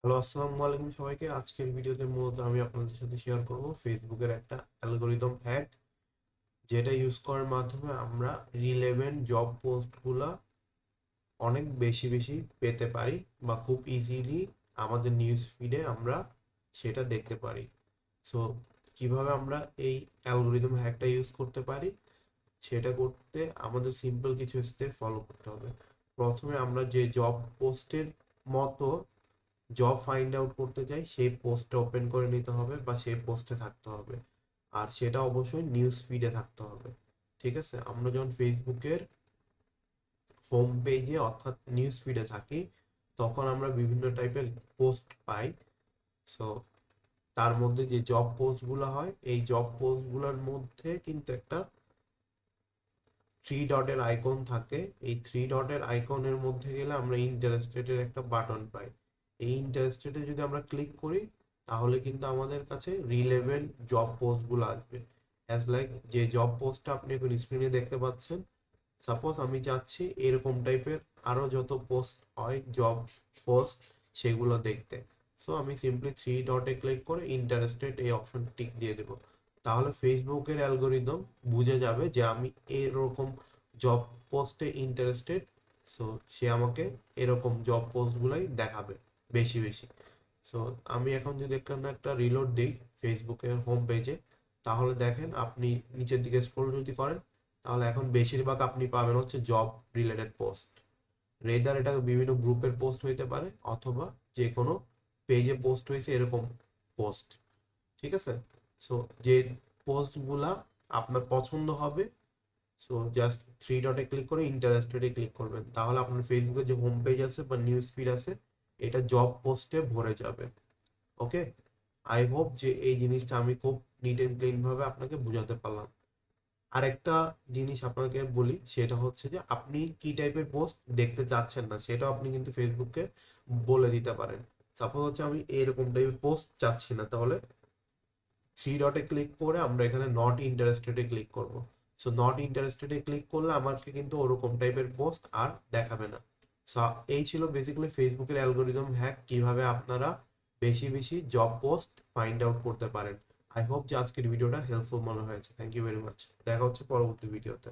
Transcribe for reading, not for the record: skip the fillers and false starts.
Hello, আসসালামু আলাইকুম সবাইকে। আজকের ভিডিওতে মূলত আমি আপনাদের সাথে শেয়ার করব ফেসবুকের একটা অ্যালগরিদম হ্যাক, যেটা ইউজ করার মাধ্যমে আমরা রিলেভেন্ট জব পোস্টগুলা অনেক বেশি বেশি পেতে পারি বা খুব ইজিলি আমাদের নিউজ ফিডে আমরা সেটা দেখতে পারি। সো কিভাবে আমরা এই অ্যালগরিদম হ্যাকটা ইউজ করতে পারি, সেটা করতে আমাদের সিম্পল কিছু স্টেপ ফলো করতে হবে। প্রথমে আমরা যে জব পোস্টের মতো জব ফাইন্ড আউট করতে চাই, সেই পোস্টটা ওপেন করে নিতে হবে বা সেই পোস্টে থাকতে হবে, আর সেটা অবশ্যই নিউজ ফিডে থাকতে হবে। ঠিক আছে, আমরা যখন ফেসবুকের হোম পেজে অর্থাৎ নিউজ ফিডে থাকি, তখন আমরা বিভিন্ন টাইপের পোস্ট পাই। সো তার মধ্যে যে জব পোস্টগুলো হয়, এই জব পোস্টগুলোর মধ্যে কিন্তু একটা থ্রি ডটের আইকন থাকে। এই থ্রি ডটের আইকনের মধ্যে গেলে আমরা ইন্টারেস্টেড একটা বাটন পাই। এই ইন্টারেস্টেডে যদি আমরা ক্লিক করি, তাহলে কিন্তু আমাদের কাছে রিলেভেন্ট জব পোস্টগুলো আসবে। অ্যাজ লাইক যে জব পোস্টটা আপনি এখন স্ক্রিনে দেখতে পাচ্ছেন, সাপোজ আমি চাচ্ছি এরকম টাইপের আরো যত পোস্ট হয় জব পোস্ট, সেগুলো দেখতে। সো আমি সিম্পলি থ্রি ডটে ক্লিক করে ইন্টারেস্টেড এই অপশন টিক দিয়ে দেবো। তাহলে ফেসবুকের অ্যালগোরিদম বুঝে যাবে যে আমি এরকম জব পোস্টে ইন্টারেস্টেড। সো সে আমাকে এরকম জব পোস্টগুলাই দেখাবে বেশি বেশি। সো আমি এখন যদি একটা রিলোড দিই ফেসবুকের হোম পেজে, তাহলে দেখেন আপনি নিচের দিকে স্ক্রল যদি করেন, তাহলে এখন বেশিরভাগ আপনি পাবেন হচ্ছে জব রিলেটেড পোস্ট। রেদার এটা বিভিন্ন গ্রুপের পোস্ট হইতে পারে, অথবা যে কোনো পেজে পোস্ট হয়েছে এরকম পোস্ট। ঠিক আছে, সো যে পোস্টগুলা আপনার পছন্দ হবে, সো জাস্ট থ্রি ডটে ক্লিক করে ইন্টারেস্টেডে ক্লিক করবেন, তাহলে আপনার ফেসবুকে যে হোম পেজ আছে বা নিউজ ফিড আছে, এটা জব পোস্টে ভরে যাবে। ওকে, আই হোপ যে এই জিনিসটা আমি খুব নিট এন্ড ক্লিন ভাবে আপনাকে বোঝাতে পারলাম। আরেকটা জিনিস আপনাকে বলি, সেটা হচ্ছে যে আপনি কি টাইপের পোস্ট দেখতে চাচ্ছেন না, সেটাও আপনি কিন্তু ফেসবুককে বলে দিতে পারেন। সাপোজ হচ্ছে আমি এরকম টাইপের পোস্ট চাচ্ছি না, তাহলে থ্রি ডটে ক্লিক করে আমরা এখানে নট ইন্টারেস্টেডে ক্লিক করব। সো নট ইন্টারেস্টেডে ক্লিক করলে আমাকে কিন্তু ওরকম টাইপের পোস্ট আর দেখাবে না। সো এই ছিল বেসিক্যালি ফেসবুকের অ্যালগোরিদম হ্যাক, কিভাবে আপনারা বেশি বেশি জব পোস্ট ফাইন্ড আউট করতে পারেন। আই হোপ যে আজকের ভিডিওটা হেল্পফুল মনে হয়েছে। Thank you very much. দেখা হচ্ছে পরবর্তী ভিডিওতে।